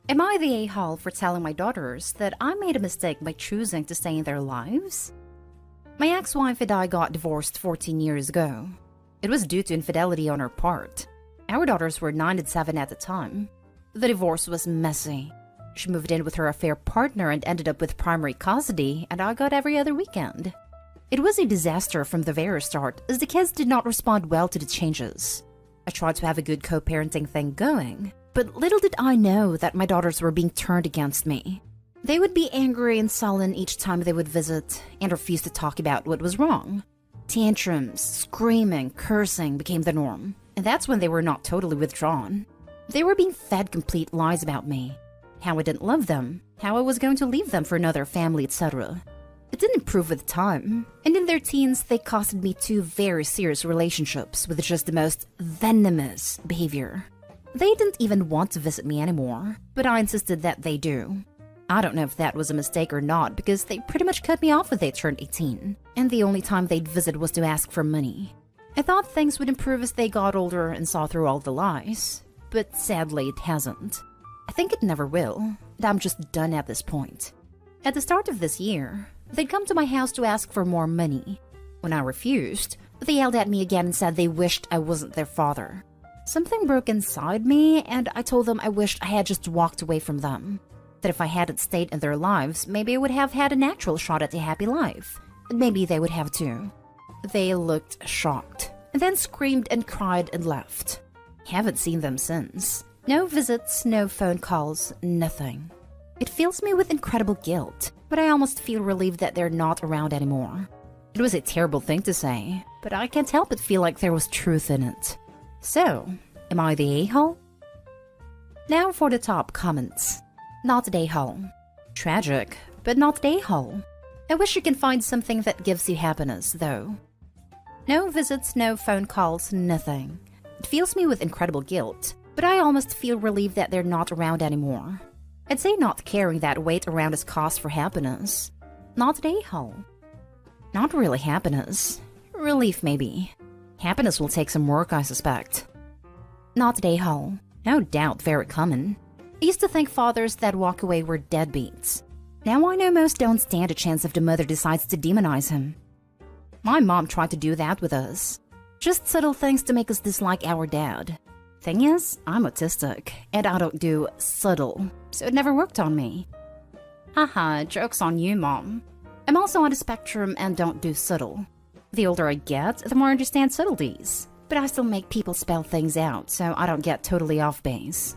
Am I the a-hole for telling my daughters that I made a mistake by choosing to stay in their lives? My ex-wife and I got divorced 14 years ago. It was due to infidelity on her part. Our daughters were 9 and 7 at the time. The divorce was messy. She moved in with her affair partner and ended up with primary custody, and I got every other weekend. It was a disaster from the very start, as the kids did not respond well to the changes. I tried to have a good co-parenting thing going, but little did I know that my daughters were being turned against me. They would be angry and sullen each time they would visit, and refuse to talk about what was wrong. Tantrums, screaming, cursing became the norm, and that's when they were not totally withdrawn. They were being fed complete lies about me. How I didn't love them, how I was going to leave them for another family, etc. It didn't improve with time, and in their teens they costed me 2 very serious relationships with just the most venomous behavior. They didn't even want to visit me anymore, but I insisted that they do. I don't know if that was a mistake or not, because they pretty much cut me off when they turned 18, and the only time they'd visit was to ask for money. I thought things would improve as they got older and saw through all the lies, but sadly it hasn't. I think it never will, and I'm just done at this point. At the start of this year, they'd come to my house to ask for more money. When I refused, they yelled at me again and said they wished I wasn't their father. Something broke inside me, and I told them I wished I had just walked away from them. That if I hadn't stayed in their lives, maybe I would have had a natural shot at a happy life. And maybe they would have too. They looked shocked, and then screamed and cried and left. Haven't seen them since. No visits, no phone calls, nothing. It fills me with incredible guilt, but I almost feel relieved that they're not around anymore. It was a terrible thing to say, but I can't help but feel like there was truth in it. So, am I the a-hole? Now for the top comments. Not the a-hole. Tragic, but not the a-hole. I wish you can find something that gives you happiness, though. No visits, no phone calls, nothing. It fills me with incredible guilt, but I almost feel relieved that they're not around anymore. I'd say not carrying that weight around is cause for happiness. Not the a-hole. Not really happiness. Relief, maybe. Happiness will take some work, I suspect. Not the a-hole. No doubt very common. I used to think fathers that walk away were deadbeats. Now I know most don't stand a chance if the mother decides to demonize him. My mom tried to do that with us. Just subtle things to make us dislike our dad. Thing is, I'm autistic, and I don't do subtle, so it never worked on me. Haha, joke's on you, Mom. I'm also on the spectrum and don't do subtle. The older I get, the more I understand subtleties, but I still make people spell things out, so I don't get totally off base.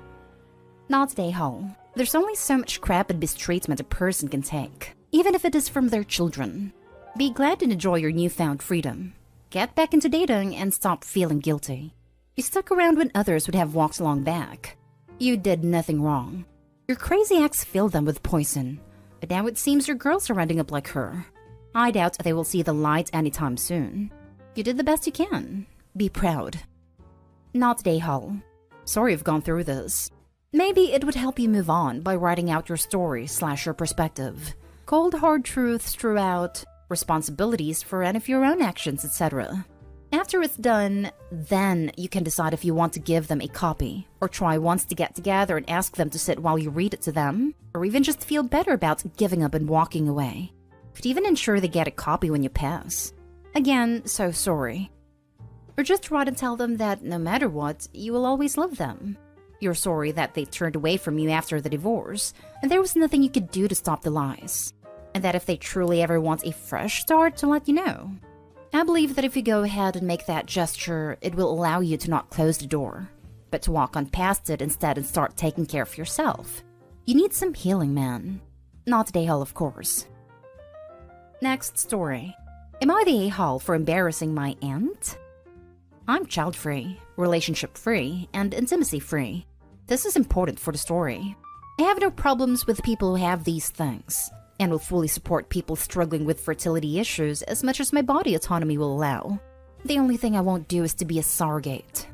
Not the a-hole. There's only so much crap and mistreatment a person can take, even if it is from their children. Be glad and enjoy your newfound freedom. Get back into dating and stop feeling guilty. You stuck around when others would have walked along back. You did nothing wrong. Your crazy ex filled them with poison, but now it seems your girls are ending up like her. I doubt they will see the light anytime soon. You did the best you can. Be proud. Not the a-hole. Sorry you've gone through this. Maybe it would help you move on by writing out your story / your perspective. Cold hard truths throughout, responsibilities for any of your own actions, etc. After it's done, then you can decide if you want to give them a copy, or try once to get together and ask them to sit while you read it to them, or even just feel better about giving up and walking away. Could even ensure they get a copy when you pass. Again, so sorry. Or just write and tell them that no matter what, you will always love them. You're sorry that they turned away from you after the divorce, and there was nothing you could do to stop the lies. And that if they truly ever want a fresh start, to let you know. I believe that if you go ahead and make that gesture, it will allow you to not close the door, but to walk on past it instead and start taking care of yourself. You need some healing, man. Not the a-hole, of course. Next story. Am I the a-hole for embarrassing my aunt? I'm child-free, relationship-free, and intimacy-free. This is important for the story. I have no problems with people who have these things, and will fully support people struggling with fertility issues as much as my body autonomy will allow. The only thing I won't do is to be a surrogate.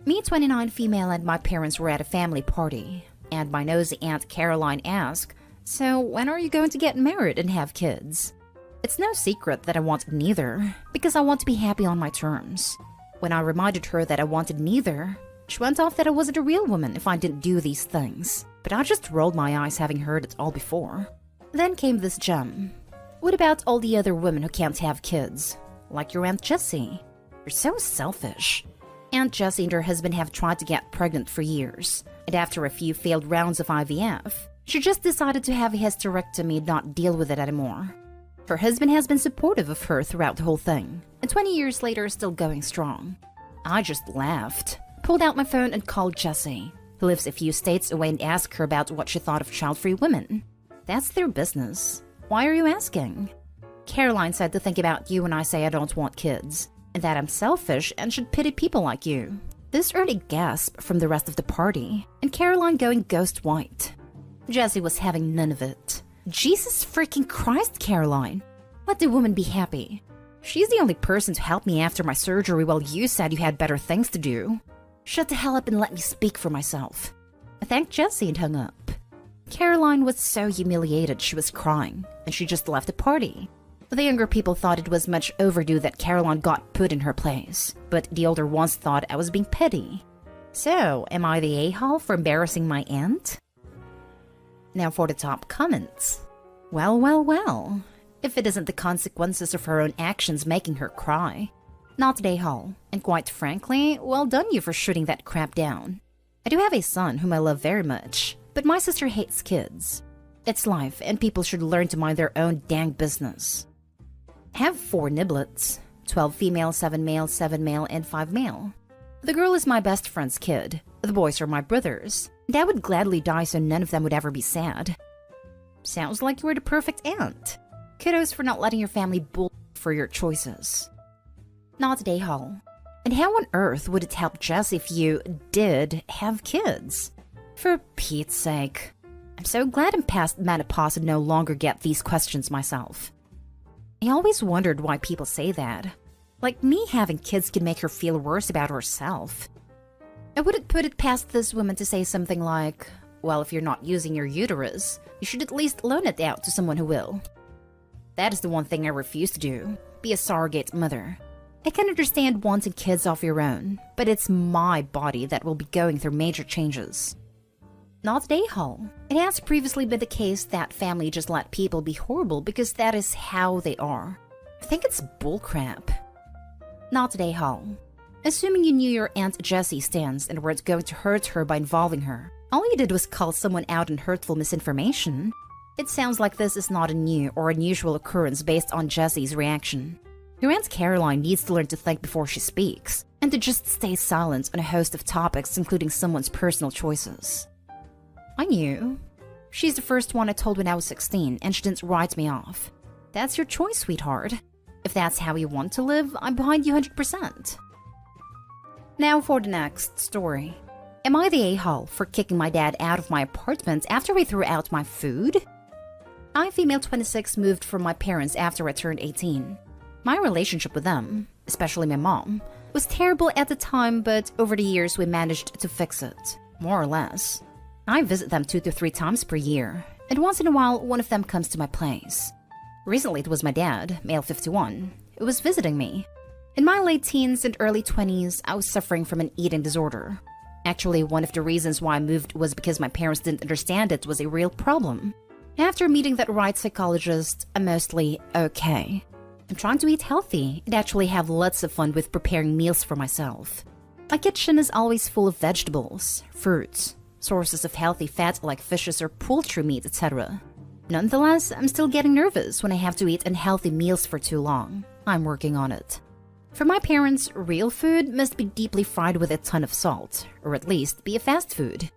Me, 29 female, and my parents were at a family party, and my nosy Aunt Caroline asked, "So when are you going to get married and have kids?" It's no secret that I want neither, because I want to be happy on my terms. When I reminded her that I wanted neither, she went off that I wasn't a real woman if I didn't do these things. but I just rolled my eyes having heard it all before. Then came this gem. What about all the other women who can't have kids? Like your Aunt Jessie. You're so selfish. Aunt Jessie and her husband have tried to get pregnant for years, and after a few failed rounds of IVF, she just decided to have a hysterectomy and not deal with it anymore. Her husband has been supportive of her throughout the whole thing, and 20 years later is still going strong. I just laughed, pulled out my phone and called Jessie, who lives a few states away, and asked her about what she thought of child-free women. That's their business. Why are you asking? Caroline said to think about you when I say I don't want kids, and that I'm selfish and should pity people like you. This earned a gasp from the rest of the party, and Caroline going ghost white. Jessie was having none of it. Jesus freaking Christ, Caroline. Let the woman be happy. She's the only person to help me after my surgery while you said you had better things to do. Shut the hell up and let me speak for myself. I thanked Jessie and hung up. Caroline was so humiliated she was crying, and she just left the party. The younger people thought it was much overdue that Caroline got put in her place, but the older ones thought I was being petty. So, am I the a-hole for embarrassing my aunt? Now for the top comments. Well, well, well. If it isn't the consequences of her own actions making her cry. Not the a-hole, and quite frankly, well done you for shooting that crap down. I do have a son whom I love very much, but my sister hates kids. It's life, and people should learn to mind their own dang business. Have 4 niblets. 12 female, 7 male, 7 male, and 5 male. The girl is my best friend's kid. The boys are my brothers. And I would gladly die so none of them would ever be sad. Sounds like you were the perfect aunt. Kudos for not letting your family bull for your choices. Not a hole. And how on earth would it help Jess if you did have kids? For Pete's sake. I'm so glad I'm past menopause and no longer get these questions myself. I always wondered why people say that. Like me having kids can make her feel worse about herself. I wouldn't put it past this woman to say something like, well, if you're not using your uterus, you should at least loan it out to someone who will. That is the one thing I refuse to do, be a surrogate mother. I can understand wanting kids of your own, but it's my body that will be going through major changes. Not a hole. It has previously been the case that family just let people be horrible because that is how they are. I think it's bullcrap. Not a hole. Assuming you knew your Aunt Jessie's stance and weren't going to hurt her by involving her, all you did was call someone out on hurtful misinformation. It sounds like this is not a new or unusual occurrence based on Jessie's reaction. Your Aunt Caroline needs to learn to think before she speaks, and to just stay silent on a host of topics including someone's personal choices. I knew. She's the first one I told when I was 16, and she didn't write me off. That's your choice, sweetheart. If that's how you want to live, I'm behind you 100%. Now for the next story. Am I the a-hole for kicking my dad out of my apartment after we threw out my food? I, female 26, moved from my parents after I turned 18. My relationship with them, especially my mom, was terrible at the time, but over the years we managed to fix it, more or less. I visit them 2 to 3 times per year, and once in a while one of them comes to my place. Recently it was my dad, male 51, who was visiting me. In my late teens and early 20s, I was suffering from an eating disorder. Actually, one of the reasons why I moved was because my parents didn't understand it was a real problem. After meeting that right psychologist, I'm mostly okay. I'm trying to eat healthy and actually have lots of fun with preparing meals for myself. My kitchen is always full of vegetables, fruits, sources of healthy fat like fishes or poultry meat, etc. Nonetheless, I'm still getting nervous when I have to eat unhealthy meals for too long. I'm working on it. For my parents, real food must be deeply fried with a ton of salt, or at least be a fast food.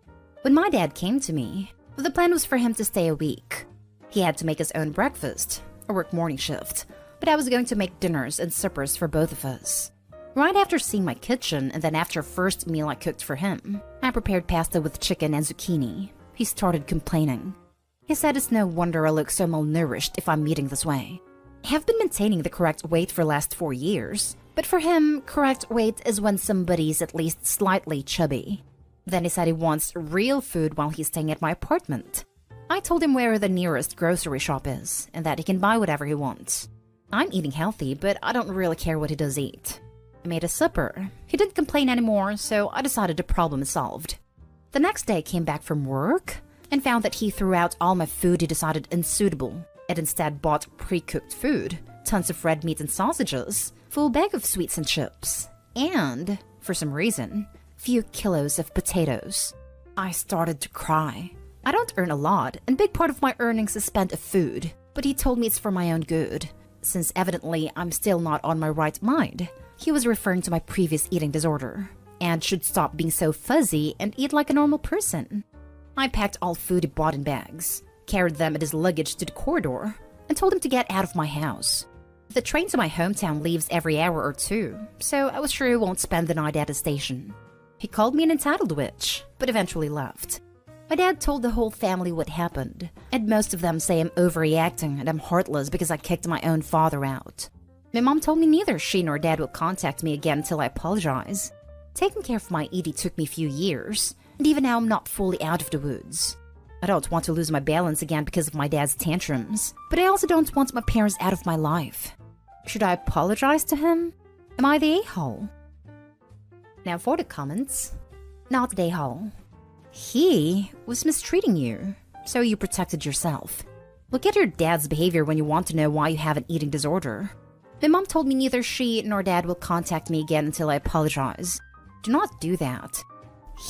When my dad came to me, the plan was for him to stay a week. He had to make his own breakfast, or work morning shift, but I was going to make dinners and suppers for both of us. Right after seeing my kitchen, and then after first meal I cooked for him, I prepared pasta with chicken and zucchini. He started complaining. He said it's no wonder I look so malnourished if I'm eating this way. I have been maintaining the correct weight for the last 4 years, but for him, correct weight is when somebody's at least slightly chubby. Then he said he wants real food while he's staying at my apartment. I told him where the nearest grocery shop is, and that he can buy whatever he wants. I'm eating healthy, but I don't really care what he does eat. I made a supper. He didn't complain anymore, so I decided the problem is solved. The next day I came back from work, and found that he threw out all my food he decided unsuitable and instead bought pre-cooked food, tons of red meat and sausages, full bag of sweets and chips, and, for some reason, few kilos of potatoes. I started to cry. I don't earn a lot, and big part of my earnings is spent of food, but he told me it's for my own good, since evidently I'm still not on my right mind. He was referring to my previous eating disorder, and should stop being so fuzzy and eat like a normal person. I packed all food he bought in bags, carried them in his luggage to the corridor, and told him to get out of my house. The train to my hometown leaves every hour or two, so I was sure he won't spend the night at the station. He called me an entitled witch, but eventually left. My dad told the whole family what happened, and most of them say I'm overreacting and I'm heartless because I kicked my own father out. My mom told me neither she nor dad will contact me again until I apologize. Taking care of my ED took me a few years, and even now I'm not fully out of the woods. I don't want to lose my balance again because of my dad's tantrums, but I also don't want my parents out of my life. Should I apologize to him? Am I the a-hole? Now for the comments. Not the a-hole. He was mistreating you, so you protected yourself. Look at your dad's behavior when you want to know why you have an eating disorder. My mom told me neither she nor dad will contact me again until I apologize. Do not do that.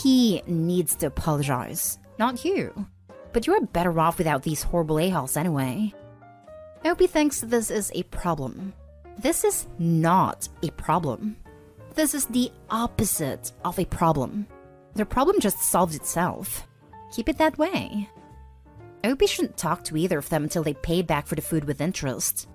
He needs to apologize, not you. But you're better off without these horrible a-holes anyway. Opie thinks this is a problem. This is not a problem. This is the opposite of a problem. The problem just solves itself. Keep it that way. Opie shouldn't talk to either of them until they pay back for the food with interest.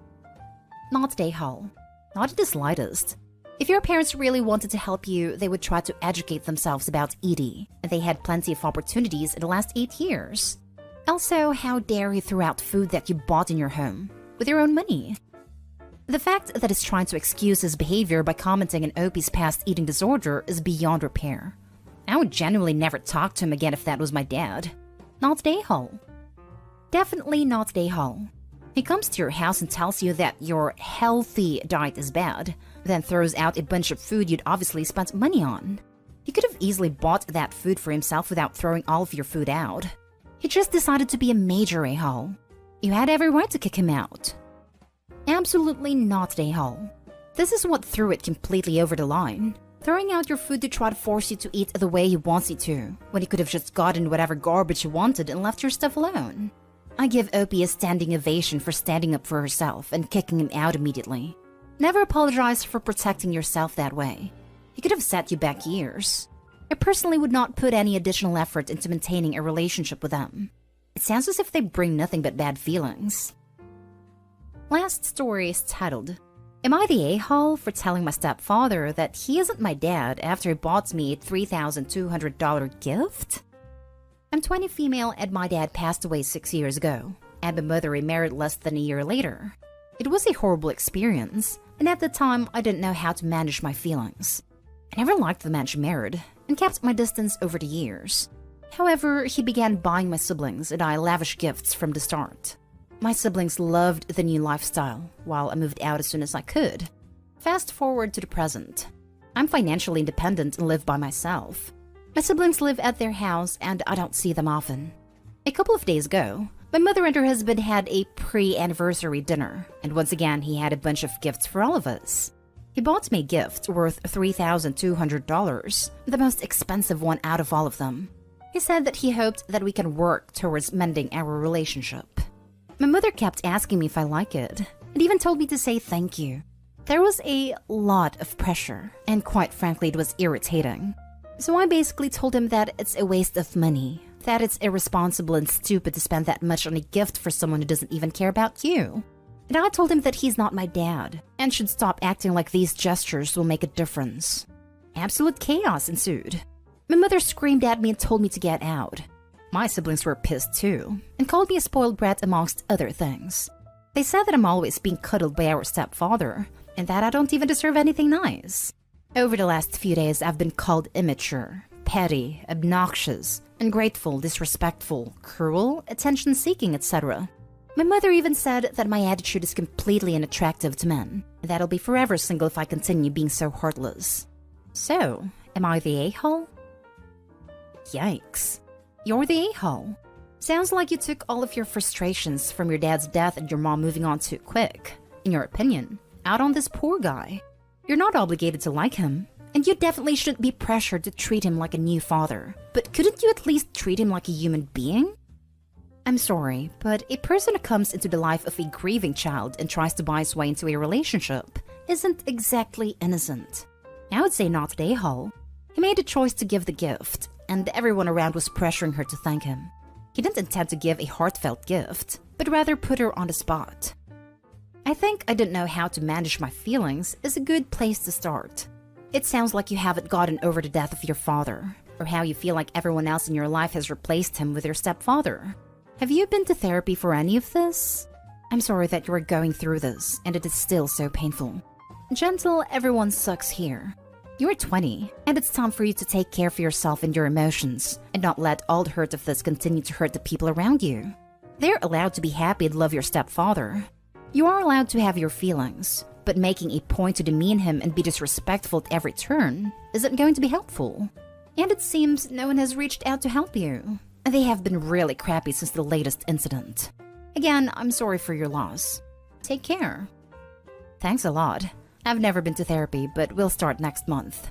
Not the a-hole. Not in the slightest. If your parents really wanted to help you, they would try to educate themselves about ED, and they had plenty of opportunities in the last 8 years. Also, how dare you throw out food that you bought in your home, with your own money? The fact that he's trying to excuse his behavior by commenting on Opie's past eating disorder is beyond repair. I would genuinely never talk to him again if that was my dad. Not the a-hole. Definitely not the a-hole. He comes to your house and tells you that your healthy diet is bad, then throws out a bunch of food you'd obviously spent money on. He could have easily bought that food for himself without throwing all of your food out. He just decided to be a major a-hole. You had every right to kick him out. Absolutely not the a-hole. This is what threw it completely over the line. Throwing out your food to try to force you to eat the way he wants you to, when he could have just gotten whatever garbage you wanted and left your stuff alone. I give Opie a standing ovation for standing up for herself and kicking him out immediately. Never apologize for protecting yourself that way. He could have set you back years. I personally would not put any additional effort into maintaining a relationship with them. It sounds as if they bring nothing but bad feelings. Last story is titled, Am I the a-hole for telling my stepfather that he isn't my dad after he bought me a $3,200 gift? I'm 20 female and my dad passed away 6 years ago, and my mother remarried less than a year later. It was a horrible experience, and at the time I didn't know how to manage my feelings. I never liked the man she married, and kept my distance over the years. However, he began buying my siblings and I lavish gifts from the start. My siblings loved the new lifestyle, while I moved out as soon as I could. Fast forward to the present. I'm financially independent and live by myself. My siblings live at their house and I don't see them often. A couple of days ago, my mother and her husband had a pre-anniversary dinner, and once again he had a bunch of gifts for all of us. He bought me a gift worth $3,200, the most expensive one out of all of them. He said that he hoped that we can work towards mending our relationship. My mother kept asking me if I like it, and even told me to say thank you. There was a lot of pressure, and quite frankly it was irritating. So I basically told him that it's a waste of money, that it's irresponsible and stupid to spend that much on a gift for someone who doesn't even care about you. And I told him that he's not my dad, and should stop acting like these gestures will make a difference. Absolute chaos ensued. My mother screamed at me and told me to get out. My siblings were pissed too, and called me a spoiled brat amongst other things. They said that I'm always being cuddled by our stepfather, and that I don't even deserve anything nice. Over the last few days, I've been called immature, petty, obnoxious, ungrateful, disrespectful, cruel, attention-seeking, etc. My mother even said that my attitude is completely unattractive to men, and that I'll be forever single if I continue being so heartless. So, am I the a-hole? Yikes. You're the a-hole. Sounds like you took all of your frustrations from your dad's death and your mom moving on too quick, in your opinion, out on this poor guy. You're not obligated to like him, and you definitely shouldn't be pressured to treat him like a new father. But couldn't you at least treat him like a human being? I'm sorry, but a person who comes into the life of a grieving child and tries to buy his way into a relationship isn't exactly innocent. I would say not today, Hall. He made a choice to give the gift, and everyone around was pressuring her to thank him. He didn't intend to give a heartfelt gift, but rather put her on the spot. I think I didn't know how to manage my feelings is a good place to start. It sounds like you haven't gotten over the death of your father, or how you feel like everyone else in your life has replaced him with your stepfather. Have you been to therapy for any of this? I'm sorry that you are going through this, and it is still so painful. Gentle, everyone sucks here. You're 20, and it's time for you to take care of yourself and your emotions, and not let all the hurt of this continue to hurt the people around you. They're allowed to be happy and love your stepfather. You are allowed to have your feelings, but making a point to demean him and be disrespectful at every turn isn't going to be helpful. And it seems no one has reached out to help you. They have been really crappy since the latest incident. Again, I'm sorry for your loss. Take care. Thanks a lot. I've never been to therapy, but we'll start next month.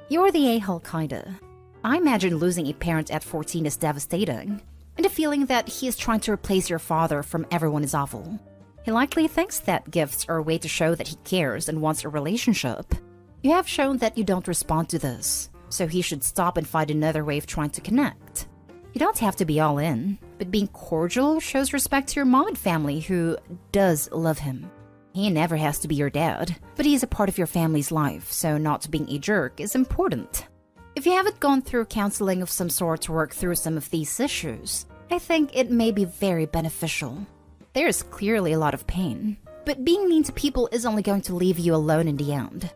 You're the a-hole kinda. I imagine losing a parent at 14 is devastating, and the feeling that he is trying to replace your father from everyone is awful. He likely thinks that gifts are a way to show that he cares and wants a relationship. You have shown that you don't respond to this, so he should stop and find another way of trying to connect. You don't have to be all in, but being cordial shows respect to your mom and family who does love him. He never has to be your dad, but he is a part of your family's life, so not being a jerk is important. If you haven't gone through counseling of some sort to work through some of these issues, I think it may be very beneficial. There is clearly a lot of pain, but being mean to people is only going to leave you alone in the end.